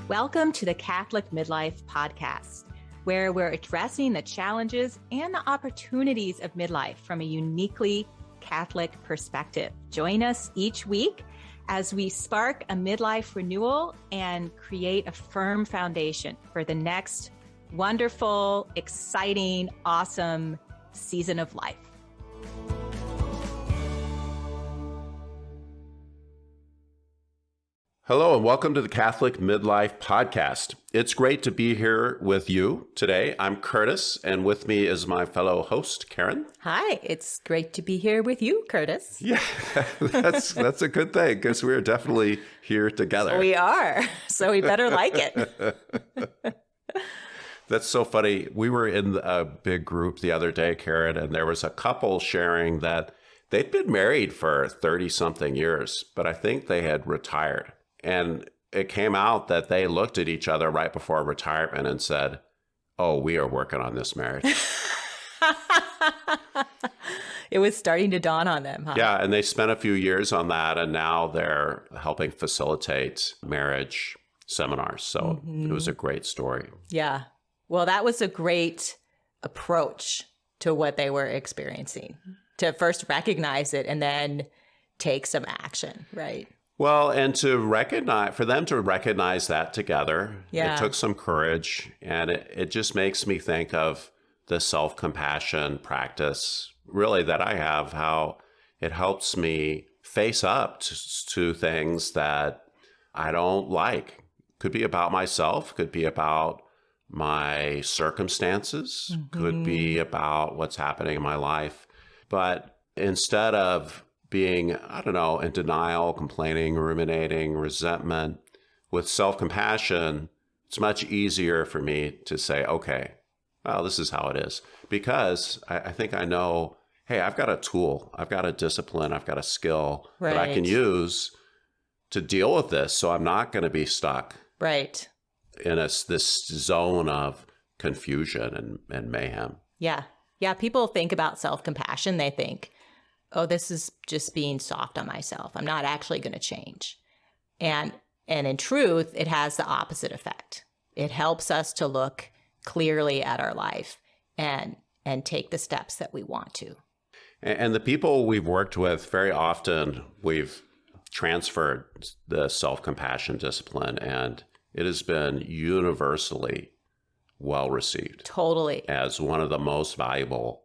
Welcome to the Catholic Midlife Podcast, where we're addressing the challenges and the opportunities of midlife from a uniquely Catholic perspective. Join us each week as we spark a midlife renewal and create a firm foundation for the next wonderful, exciting, awesome season of life. Hello and welcome to the Catholic Midlife Podcast. It's great to be here with you today. I'm Curtis, and with me is my fellow host, Karen. Hi, it's great to be here with you, Curtis. Yeah, that's a good thing because we're definitely here together. We are, so we better like it. That's so funny. We were in a big group the other day, Karen, and there was a couple sharing that they'd been married for 30-something years, but I think they had retired. And it came out that they looked at each other right before retirement and said, "Oh, we are working on this marriage." It was starting to dawn on them, huh? Yeah, and they spent a few years on that, and now they're helping facilitate marriage seminars. So It was a great story. Yeah. Well, that was a great approach to what they were experiencing, to first recognize it and then take some action, right? Well, and for them to recognize that together, It took some courage, and it just makes me think of the self-compassion practice, really, that I have, how it helps me face up to things that I don't like. Could be about myself, could be about my circumstances, could be about what's happening in my life. But instead of being, in denial, complaining, ruminating, resentment, with self-compassion, it's much easier for me to say, okay, well, this is how it is. Because I think I know, hey, I've got a tool, I've got a discipline, I've got a skill that I can use to deal with this. So I'm not going to be stuck in this zone of confusion and mayhem. Yeah. Yeah. People think about self-compassion. They think, oh, this is just being soft on myself. I'm not actually going to change. And in truth, it has the opposite effect. It helps us to look clearly at our life and take the steps that we want to. And the people we've worked with, very often we've transferred the self-compassion discipline, and it has been universally well received. Totally. As one of the most valuable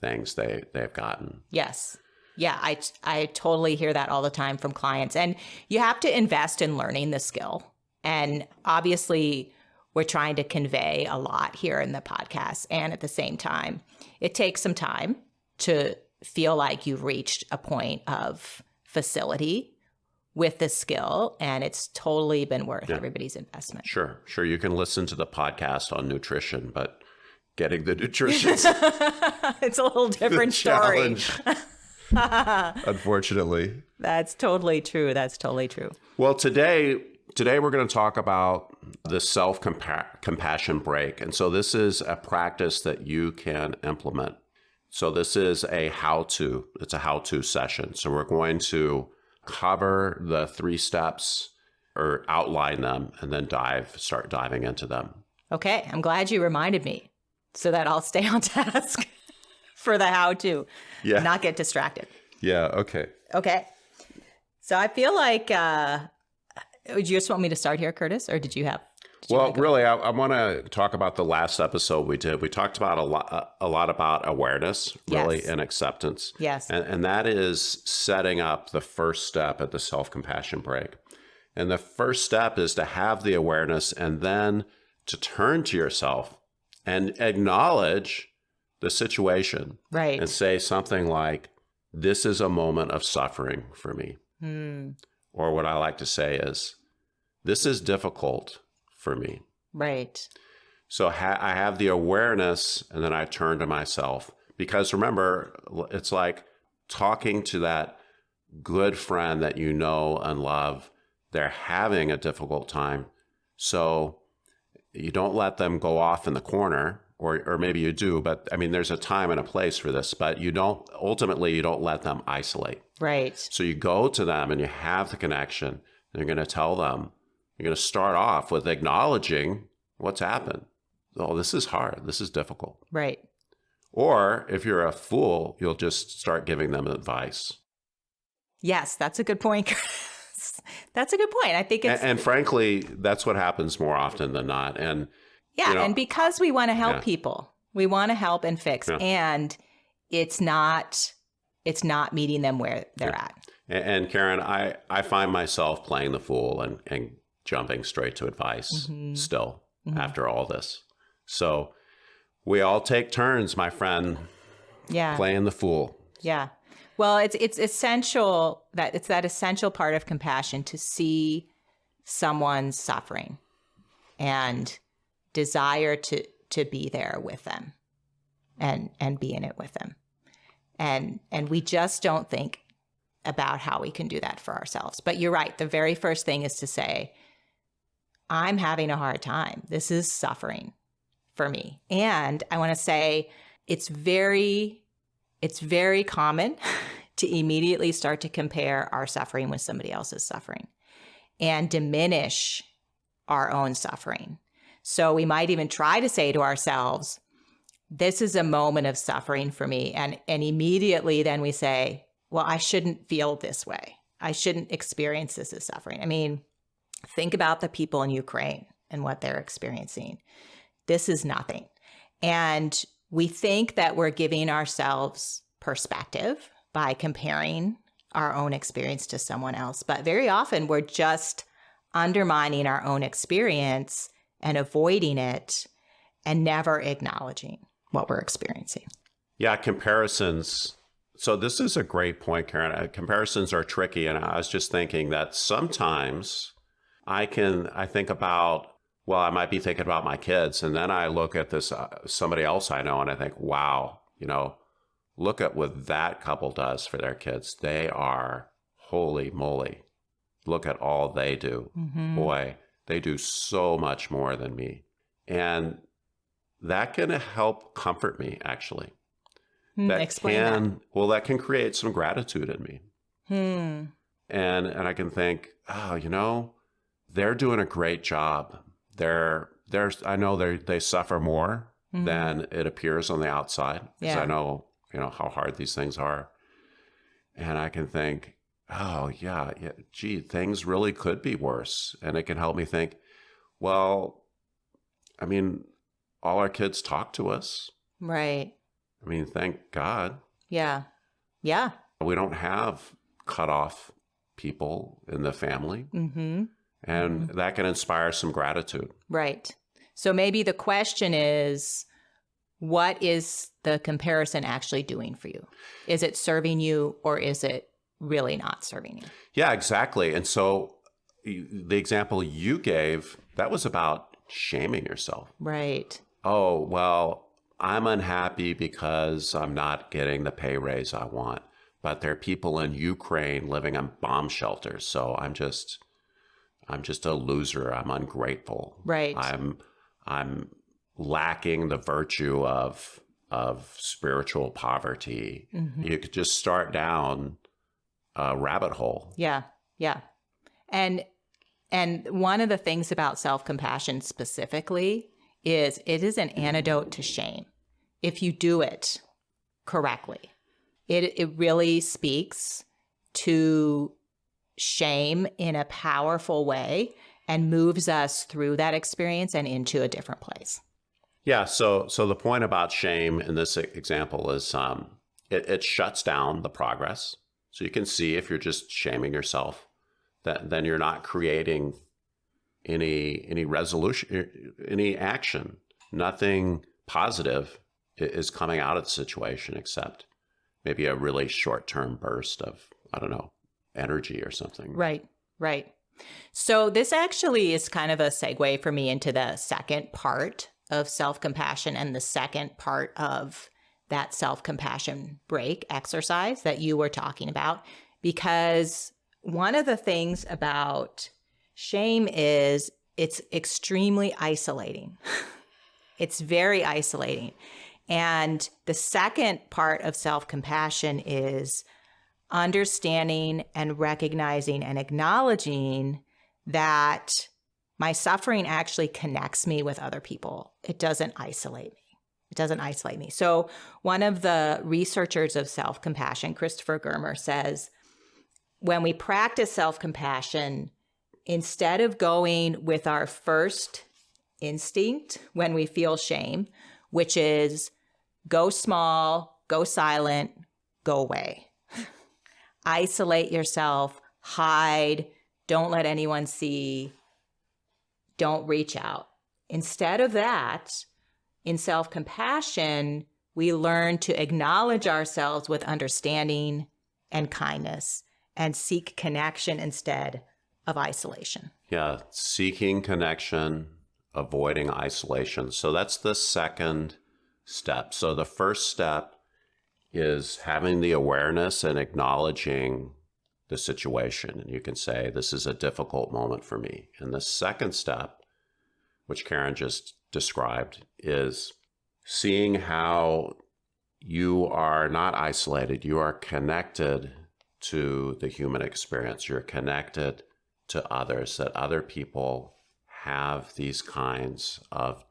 things they've gotten. Yes. Yeah, I totally hear that all the time from clients. And you have to invest in learning the skill. And obviously, we're trying to convey a lot here in the podcast. And at the same time, it takes some time to feel like you've reached a point of facility with the skill. And it's totally been worth everybody's investment. Sure. You can listen to the podcast on nutrition, but getting the nutrition it's a little different story. Unfortunately. That's totally true. Well, today we're going to talk about the self-compassion break. And so this is a practice that you can implement. So this is it's a how-to session. So we're going to cover the 3 steps or outline them and then start diving into them. Okay. I'm glad you reminded me so that I'll stay on task for the how-to, not get distracted. Yeah, okay. Okay. So I feel like, do you just want me to start here, Curtis, or did you have? Really, I want to talk about the last episode we did. We talked about a lot about awareness, really, and acceptance. Yes. And that is setting up the first step at the self-compassion break. And the first step is to have the awareness and then to turn to yourself and acknowledge the situation, and say something like, "This is a moment of suffering for me." Or what I like to say is, "This is difficult for me." Right. So I have the awareness, and then I turn to myself. Because remember, it's like talking to that good friend that you know and love. They're having a difficult time. So you don't let them go off in the corner. Or maybe you do, but I mean, there's a time and a place for this, but you don't let them isolate. Right. So you go to them and you have the connection, and you're going to tell them, You're going to start off with acknowledging what's happened. Oh, this is hard. This is difficult. Right. Or if you're a fool, you'll just start giving them advice. Yes, that's a good point, Chris. That's a good point. I think it's... And frankly, that's what happens more often than not. And yeah, and because we want to help people, we want to help and fix, and it's not meeting them where they're at. And Karen, I find myself playing the fool and jumping straight to advice still after all this. So we all take turns, my friend, playing the fool. Yeah. Well, it's essential that it's that essential part of compassion to see someone's suffering and desire to be there with them and be in it with them. And we just don't think about how we can do that for ourselves. But you're right. The very first thing is to say, I'm having a hard time. This is suffering for me. And I want to say it's very common to immediately start to compare our suffering with somebody else's suffering and diminish our own suffering. So we might even try to say to ourselves, this is a moment of suffering for me. And immediately then we say, well, I shouldn't feel this way. I shouldn't experience this as suffering. I mean, think about the people in Ukraine and what they're experiencing. This is nothing. And we think that we're giving ourselves perspective by comparing our own experience to someone else. But very often we're just undermining our own experience and avoiding it and never acknowledging what we're experiencing. Yeah, comparisons. So this is a great point, Karen. Comparisons are tricky. And I was just thinking that sometimes I think about, well, I might be thinking about my kids. And then I look at this, somebody else I know, and I think, wow, look at what that couple does for their kids. They are, holy moly, look at all they do. Mm-hmm. Boy, they do so much more than me. And that can help comfort me, actually. Explain that. Well, that can create some gratitude in me. And I can think, oh, they're doing a great job. I know they suffer more than it appears on the outside, because I know, how hard these things are. And I can think, oh yeah, gee, things really could be worse. And it can help me think, well, I mean, all our kids talk to us. Right. I mean, thank God. Yeah. Yeah. We don't have cut off people in the family. Mm-hmm. And that can inspire some gratitude. Right. So maybe the question is, what is the comparison actually doing for you? Is it serving you, or is it really not serving you? Yeah, exactly. And so the example you gave, that was about shaming yourself. Right. Oh, well, I'm unhappy because I'm not getting the pay raise I want, but there are people in Ukraine living in bomb shelters. So I'm just a loser. I'm ungrateful. Right. I'm lacking the virtue of spiritual poverty. Mm-hmm. You could just start down a rabbit hole. Yeah. Yeah. And one of the things about self-compassion specifically is it is an antidote to shame. If you do it correctly, it really speaks to shame in a powerful way and moves us through that experience and into a different place. Yeah. So the point about shame in this example is it shuts down the progress. So you can see if you're just shaming yourself, then you're not creating any resolution, any action. Nothing positive is coming out of the situation except maybe a really short-term burst of, I don't know, energy or something. Right, right. So this actually is kind of a segue for me into the second part of self-compassion and the second part of that self-compassion break exercise that you were talking about. Because one of the things about shame is it's extremely isolating. It's very isolating. And the second part of self-compassion is understanding and recognizing and acknowledging that my suffering actually connects me with other people. It doesn't isolate me. It doesn't isolate me. So one of the researchers of self-compassion, Christopher Germer, says, when we practice self-compassion, instead of going with our first instinct when we feel shame, which is go small, go silent, go away. Isolate yourself, hide, don't let anyone see, don't reach out. Instead of that, in self-compassion, we learn to acknowledge ourselves with understanding and kindness and seek connection instead of isolation. Yeah, seeking connection, avoiding isolation. So that's the second step. So the first step is having the awareness and acknowledging the situation. And you can say, this is a difficult moment for me. And the second step, which Karen just described, is seeing how you are not isolated. You are connected to the human experience. You're connected to others, that other people have these kinds of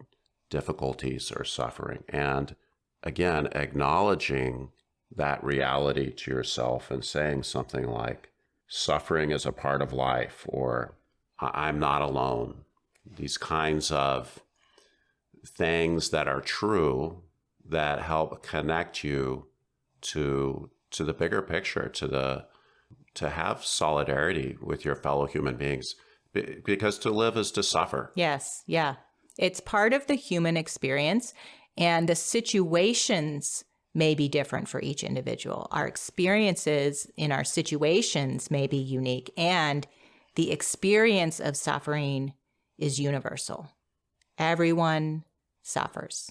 difficulties or suffering. And again, acknowledging that reality to yourself and saying something like, suffering is a part of life, or I'm not alone. These kinds of things that are true that help connect you to the bigger picture, to have solidarity with your fellow human beings, because to live is to suffer. Yes, yeah. It's part of the human experience, and the situations may be different for each individual. Our experiences in our situations may be unique, and the experience of suffering is universal. Everyone suffers.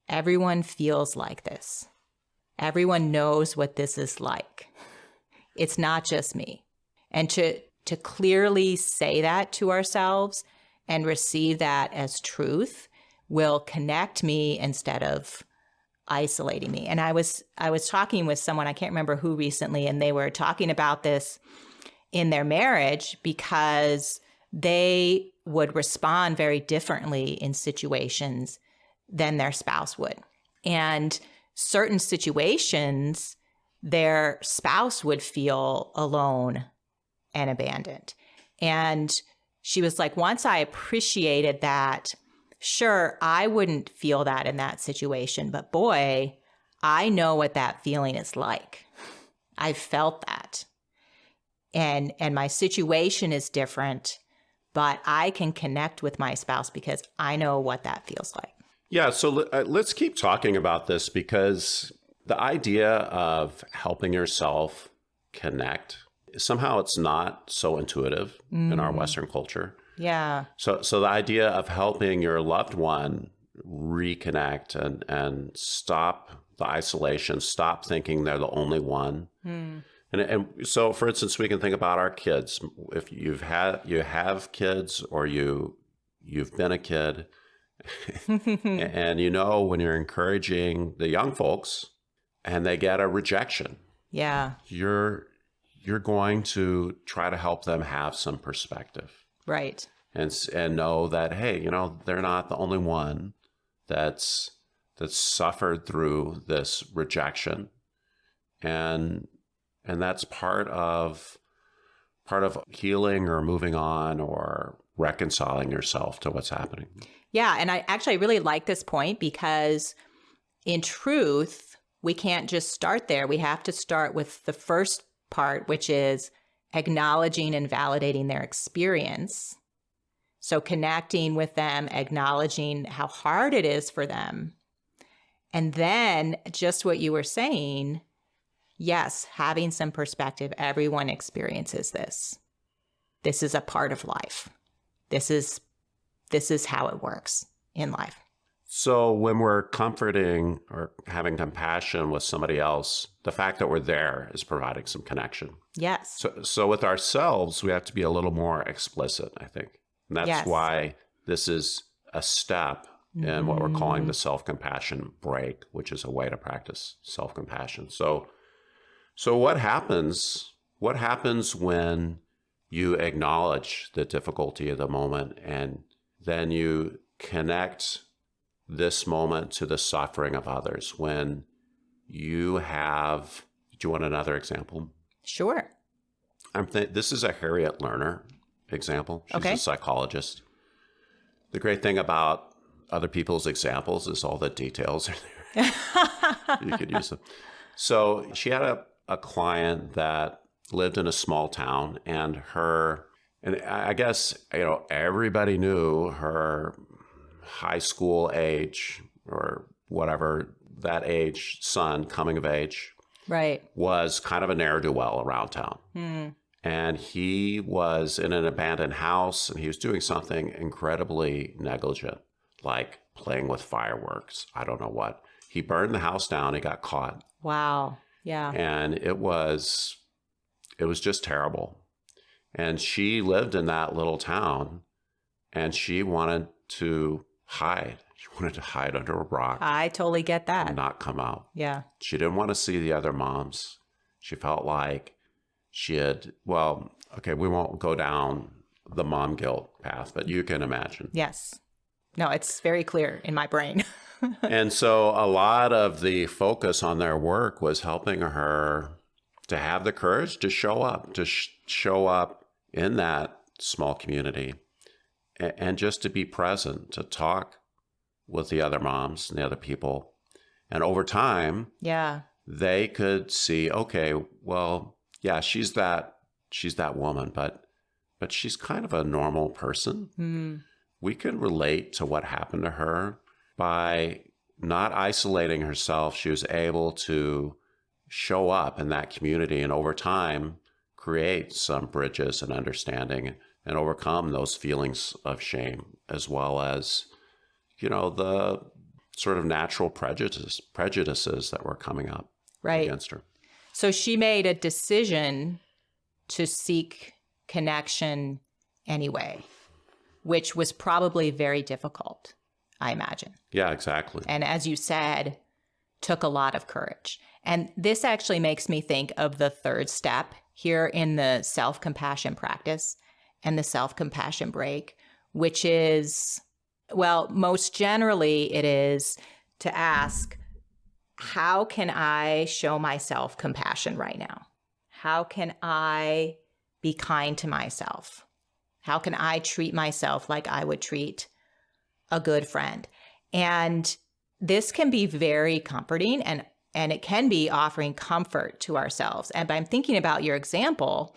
Everyone feels like this. Everyone knows what this is like. It's not just me. And to clearly say that to ourselves and receive that as truth will connect me instead of isolating me. And I was talking with someone, I can't remember who recently, and they were talking about this in their marriage because they would respond very differently in situations than their spouse would. And certain situations, their spouse would feel alone and abandoned. And she was like, once I appreciated that, sure, I wouldn't feel that in that situation, but boy, I know what that feeling is like. I've felt that. And my situation is different, but I can connect with my spouse because I know what that feels like. Yeah, so let's keep talking about this, because the idea of helping yourself connect, somehow it's not so intuitive in our Western culture. Yeah. So the idea of helping your loved one reconnect and stop the isolation, stop thinking they're the only one. And so, for instance, we can think about our kids. If you have kids, or you've been a kid, and you know when you're encouraging the young folks and they get a rejection, Yeah. you're going to try to help them have some perspective. Right. And know that, hey, they're not the only one that's suffered through this rejection, and that's part of healing or moving on or reconciling yourself to what's happening. Yeah, and I really like this point, because in truth, we can't just start there. We have to start with the first part, which is acknowledging and validating their experience. So connecting with them, acknowledging how hard it is for them. And then just what you were saying, yes, having some perspective. Everyone experiences this. This is a part of life. This is how it works in life. So when we're comforting or having compassion with somebody else, the fact that we're there is providing some connection. Yes. So with ourselves, we have to be a little more explicit, I think. And that's why this is a step in what we're calling the self-compassion break, which is a way to practice self-compassion. So what happens when you acknowledge the difficulty of the moment, and then you connect this moment to the suffering of others. When you have, do you want another example? Sure. This is a Harriet Lerner example. She's Okay. a psychologist. The great thing about other people's examples is all the details are there. You could use them. So she had a client that lived in a small town, and I guess, everybody knew her high school age or whatever, that age son coming of age. Right. Was kind of a ne'er-do-well around town. And he was in an abandoned house, and he was doing something incredibly negligent, like playing with fireworks. I don't know what. He burned the house down. He got caught. Wow. Yeah. And it was just terrible. And she lived in that little town, and she wanted to hide. She wanted to hide under a rock. I totally get that. And not come out. Yeah. She didn't want to see the other moms. She felt like she had, we won't go down the mom guilt path, but you can imagine. Yes. No, it's very clear in my brain. And so a lot of the focus on their work was helping her to have the courage to show up, show up in that small community, and just to be present, to talk with the other moms and the other people. And over time, they could see, okay, well, yeah, she's that woman, but she's kind of a normal person. We can relate to what happened to her. By not isolating herself, she was able to show up in that community, and over time create some bridges and understanding, and overcome those feelings of shame, as well as, the sort of natural prejudices that were coming up against her. So she made a decision to seek connection anyway, which was probably very difficult, I imagine. Yeah, exactly. And as you said, took a lot of courage. And this actually makes me think of the third step here in the self-compassion practice and the self-compassion break, which is, most generally it is to ask, how can I show myself compassion right now? How can I be kind to myself? How can I treat myself like I would treat a good friend? And this can be very comforting, and it can be offering comfort to ourselves. And I'm thinking about your example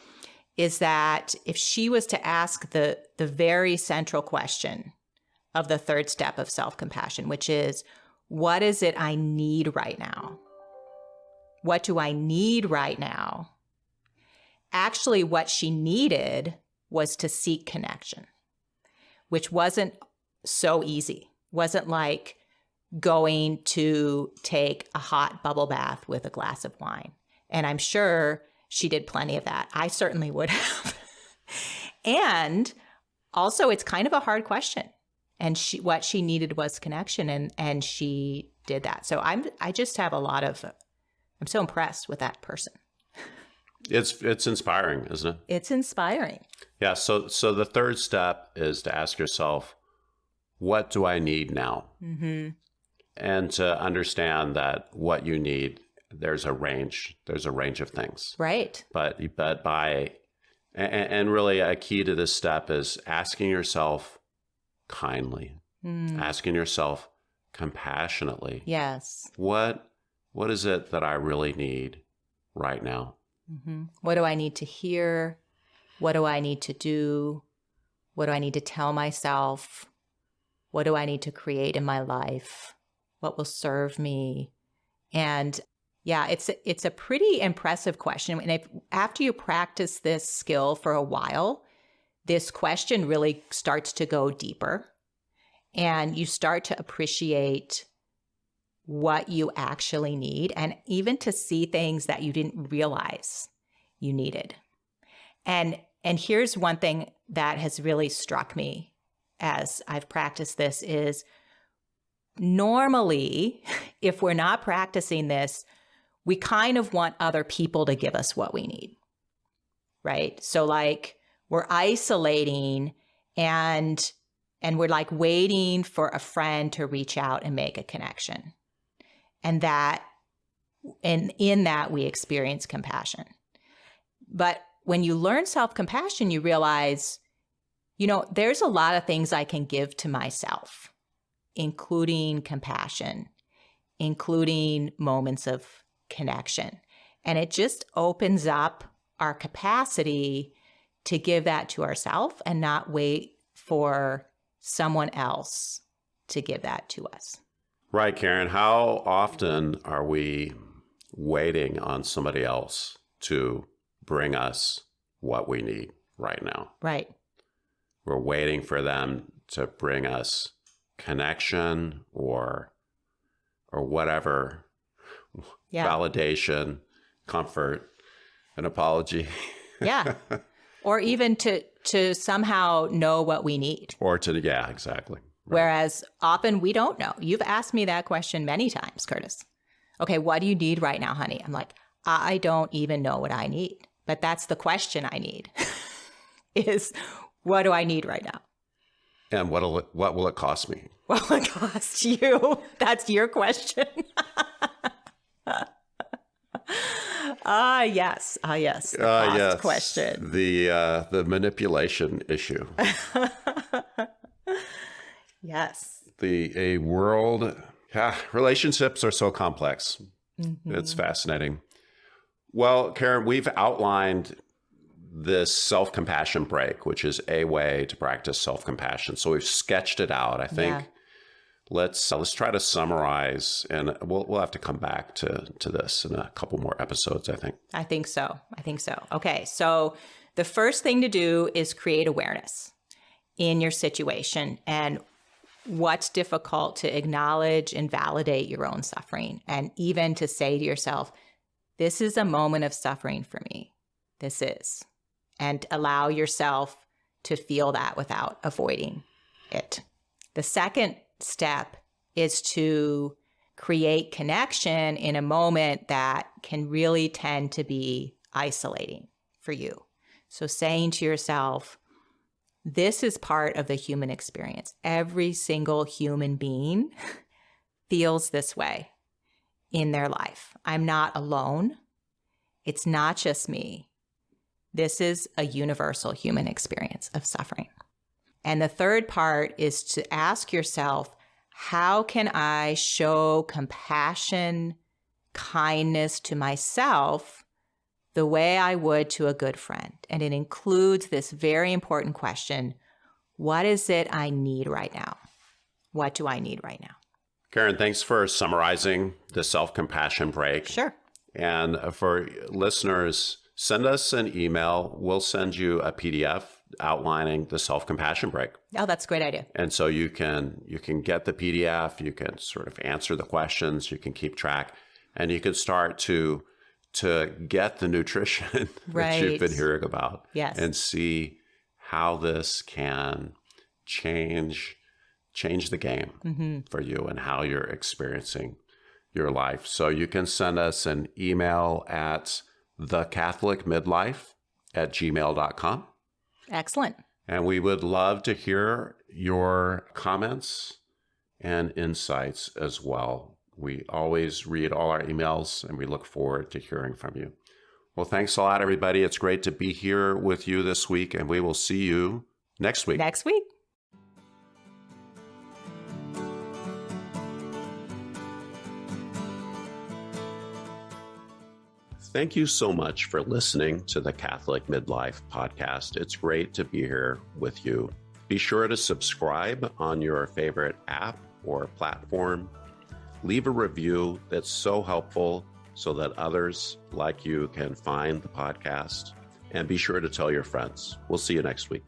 is that if she was to ask the very central question of the third step of self-compassion, which is, what is it I need right now? What do I need right now? Actually, what she needed was to seek connection, which wasn't so easy. Wasn't like going to take a hot bubble bath with a glass of wine. And I'm sure she did plenty of that. I certainly would have. And also, it's kind of a hard question. And what she needed was connection, and she did that. So I'm so impressed with that person. It's inspiring, isn't it? It's inspiring. Yeah. So the third step is to ask yourself, what do I need now? Mm-hmm. And to understand that what you need, there's a range of things. Right. But really a key to this step is asking yourself kindly, asking yourself compassionately. Yes. What is it that I really need right now? Mm-hmm. What do I need to hear? What do I need to do? What do I need to tell myself? What do I need to create in my life? What will serve me? And yeah, it's a pretty impressive question. And after you practice this skill for a while, this question really starts to go deeper, and you start to appreciate what you actually need, and even to see things that you didn't realize you needed. And here's one thing that has really struck me as I've practiced this is, normally, if we're not practicing this, we kind of want other people to give us what we need, right? So like we're isolating and we're like waiting for a friend to reach out and make a connection. And in that we experience compassion. But when you learn self-compassion, you realize, there's a lot of things I can give to myself, including compassion, including moments of connection. And it just opens up our capacity to give that to ourselves and not wait for someone else to give that to us. Right, Karen. How often are we waiting on somebody else to bring us what we need right now? Right. We're waiting for them to bring us connection or whatever, validation, comfort, an apology. Yeah. Or even to somehow know what we need. Exactly. Right. Whereas often we don't know. You've asked me that question many times, Curtis. Okay, what do you need right now, honey? I'm like, I don't even know what I need. But that's the question I need is, what do I need right now? And what will it cost me? What will it cost you? That's your question. Yes. The cost question. The manipulation issue. Yes. Relationships are so complex. Mm-hmm. It's fascinating. Well, Karen, we've outlined this self-compassion break, which is a way to practice self-compassion. So we've sketched it out. I think let's try to summarize, and we'll have to come back to this in a couple more episodes, I think. I think so. Okay, so the first thing to do is create awareness in your situation and what's difficult to acknowledge and validate your own suffering, and even to say to yourself, this is a moment of suffering for me. This is. And allow yourself to feel that without avoiding it. The second step is to create connection in a moment that can really tend to be isolating for you. So saying to yourself, this is part of the human experience. Every single human being feels this way in their life. I'm not alone. It's not just me. This is a universal human experience of suffering. And the third part is to ask yourself, how can I show compassion, kindness to myself the way I would to a good friend? And it includes this very important question, what is it I need right now? What do I need right now? Karen, thanks for summarizing the self-compassion break. Sure. And for listeners, send us an email. We'll send you a PDF outlining the self-compassion break. Oh, that's a great idea. And so you can get the PDF, you can sort of answer the questions, you can keep track, and you can start to get the nutrition that you've been hearing about. Yes. And see how this can change the game for you and how you're experiencing your life. So you can send us an email at thecatholicmidlife@gmail.com. Excellent. And we would love to hear your comments and insights as well. We always read all our emails and we look forward to hearing from you. Well, thanks a lot, everybody. It's great to be here with you this week, and we will see you next week. Next week. Thank you so much for listening to the Catholic Midlife Podcast. It's great to be here with you. Be sure to subscribe on your favorite app or platform. Leave a review. That's so helpful so that others like you can find the podcast. And be sure to tell your friends. We'll see you next week.